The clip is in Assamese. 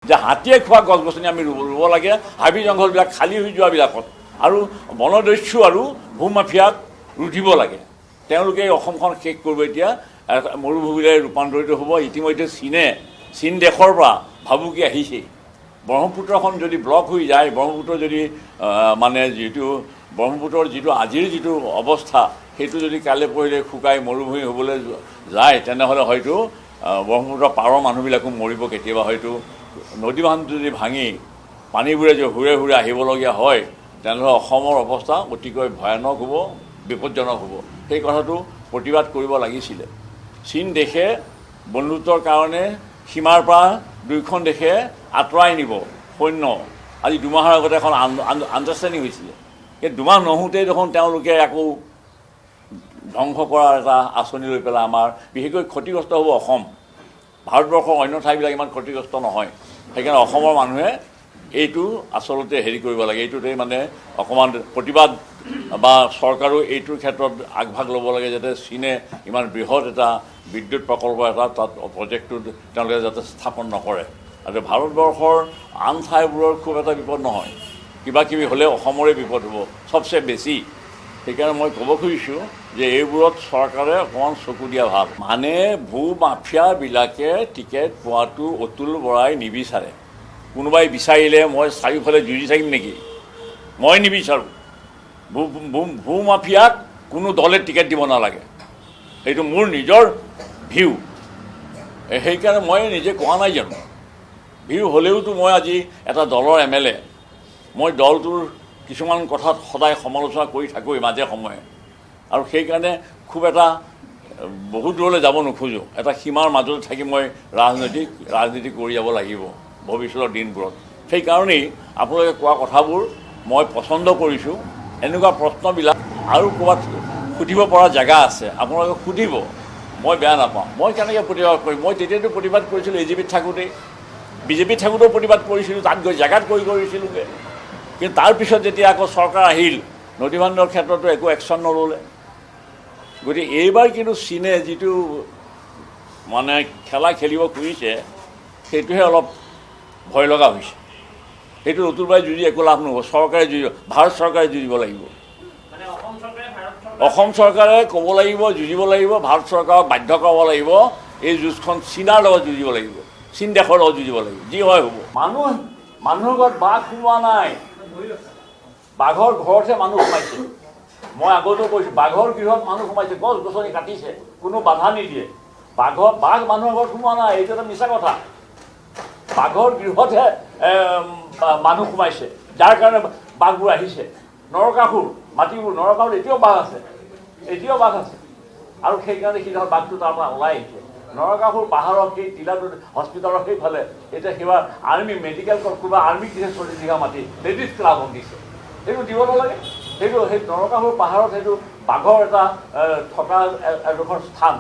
যে হাতীয়ে খোৱা গছ গছনি আমি ৰুব লাগে, হাবি জংঘলবিলাক খালী হৈ যোৱাবিলাকত, আৰু বনদস্যু আৰু ভূমাফিয়াক ৰুধিব লাগে। তেওঁলোকে অসমখন শেষ কৰিব। এতিয়া মৰুভূমিলৈ ৰূপান্তৰিত হ'ব। ইতিমধ্যে চীন দেশৰ পৰা ভাবুকি আহিছেই। ব্ৰহ্মপুত্ৰখন যদি ব্লক হৈ যায়, ব্ৰহ্মপুত্ৰ যদি মানে ব্ৰহ্মপুত্ৰৰ আজিৰ যিটো অৱস্থা, সেইটো যদি কাইলৈ পৰহিলে শুকাই মৰুভূমি হ'বলৈ যায়, তেনেহ'লে হয়তো ব্ৰহ্মপুত্ৰৰ পাৰৰ মানুহবিলাকো মৰিব কেতিয়াবা। হয়তো নদী বান্ধটো যদি ভাঙি পানীবোৰে যদি হুৰে হুৰে আহিবলগীয়া হয়, তেনেহ'লে অসমৰ অৱস্থা অতিকৈ ভয়ানক হ'ব, বিপদজনক হ'ব। সেই কথাটো প্ৰতিবাদ কৰিব লাগিছিলে। চীন দেশে বন্ধুত্বৰ কাৰণে সীমাৰ পৰা দুয়োখন দেশে আঁতৰাই নিব সৈন্য। আজি দুমাহৰ আগতে এখন আণ্ডাৰষ্টেণ্ডিং হৈছিলে। সেই দুমাহ নহওঁতেই দেখোন তেওঁলোকে আকৌ ধ্বংস কৰাৰ এটা আঁচনি লৈ পেলাই আমাৰ বিশেষকৈ ক্ষতিগ্ৰস্ত হ'ব অসম। ভাৰতবৰ্ষৰ অন্য ঠাইবিলাক ইমান ক্ষতিগ্ৰস্ত নহয়। সেইকাৰণে অসমৰ মানুহে এইটো আচলতে কৰিব লাগে। এইটোতে মানে অকণমান প্ৰতিবাদ বা চৰকাৰো এইটোৰ ক্ষেত্ৰত আগভাগ ল'ব লাগে, যাতে চীনে ইমান বৃহৎ এটা বিদ্যুৎ প্ৰকল্প তাত প্ৰজেক্টটো তেওঁলোকে যাতে স্থাপন নকৰে। আৰু ভাৰতবৰ্ষৰ আন ঠাইবোৰৰ খুব এটা বিপদ নহয়, কিবা কিবি হ'লে অসমৰে বিপদ হ'ব চবচে বেছি। সেইকাৰণে মই ক'ব খুজিছোঁ যে এইবোৰত চৰকাৰে অকণমান চকু দিয়া ভাল। মানে ভূমাফিয়াবিলাকে টিকেট পোৱাটো অতুল বৰাই নিবিচাৰে। কোনোবাই বিচাৰিলে মই চাৰিওফালে যুঁজি থাকিম নেকি? মই নিবিচাৰোঁ। ভূমাফিয়াক কোনো দলে টিকেট দিব নালাগে, সেইটো মোৰ নিজৰ ভিউ। সেইকাৰণে মই নিজে কোৱা নাই জানো, ভিউ হ'লেওতো মই আজি এটা দলৰ MLA, মই দলটোৰ কিছুমান কথাত সদায় সমালোচনা কৰি থাকোঁৱেই মাজে সময়ে। আৰু সেইকাৰণে খুব এটা বহুত দূৰলৈ যাব নোখোজোঁ। এটা সীমাৰ মাজতে থাকি মই ৰাজনীতি কৰি যাব লাগিব ভৱিষ্যতৰ দিনবোৰত। সেইকাৰণেই আপোনালোকে কোৱা কথাবোৰ মই পচন্দ কৰিছোঁ। এনেকুৱা প্ৰশ্নবিলাক আৰু ক'ৰবাত সুধিব পৰা জেগা আছে, আপোনালোকে সুধিব, মই বেয়া নাপাওঁ। মই কেনেকৈ প্ৰতিবাদ কৰিম? মই তেতিয়াতো প্ৰতিবাদ কৰিছিলোঁ AGPত থাকোঁতেই, BJPত থাকোঁতেও প্ৰতিবাদ কৰিছিলোঁ, তাত গৈ জেগাত কৰিছিলোঁগৈ। কিন্তু তাৰপিছত যেতিয়া আকৌ চৰকাৰ আহিল, নদীবান্ধৰ ক্ষেত্ৰতো একো একশ্যন নল'লে। গতিকে এইবাৰ কিন্তু চীনে যিটো মানে খেলা খেলিব খুজিছে, সেইটোহে অলপ ভয় লগা হৈছে। সেইটো অতুলবাৰে যুঁজি একো লাভ নহ'ব। চৰকাৰে ভাৰত চৰকাৰে যুঁজিব লাগিব। অসম চৰকাৰে ক'ব লাগিব, যুঁজিব লাগিব, ভাৰত চৰকাৰক বাধ্য কৰাব লাগিব। এই যুঁজখন চীনাৰ লগত যুঁজিব লাগিব, চীন দেশৰ লগত যুঁজিব লাগিব। যি হয় হ'ব। মানুহৰ ঘৰত বাঘ সোমোৱা নাই, বাঘৰ ঘৰতহে মানুহ সোমাইছে। মই আগতেও কৈছোঁ, বাঘৰ গৃহত মানুহ সোমাইছে, গছ গছনি কাটিছে, কোনো বাধা নিদিয়ে। বাঘ মানুহৰ ঘৰত সোমোৱা নাই, এইটো এটা মিছা কথা। বাঘৰ গৃহতহে মানুহ সোমাইছে, যাৰ কাৰণে বাঘবোৰ আহিছে। নৰকাসুৰ মাটিবোৰ, নৰকাসুৰ এতিয়াও বাঘ আছে, আৰু সেইকাৰণে সিদিনা বাঘটো তাৰ পৰা ওলাই আহিছে। নৰকাসুৰ পাহাৰৰ সেই টিলাটো হস্পিটেলৰ সেইফালে এতিয়া কিবা আৰ্মি মেডিকেল কিবা আৰ্মিক দিছে 40 বিঘা মাটি, লেডিজ ক্লাবক দিছে। সেইটো দিব নালাগে। সেই নৰকাসুৰ পাহাৰত সেইটো বাঘৰ এটা থকা এডোখৰ স্থান।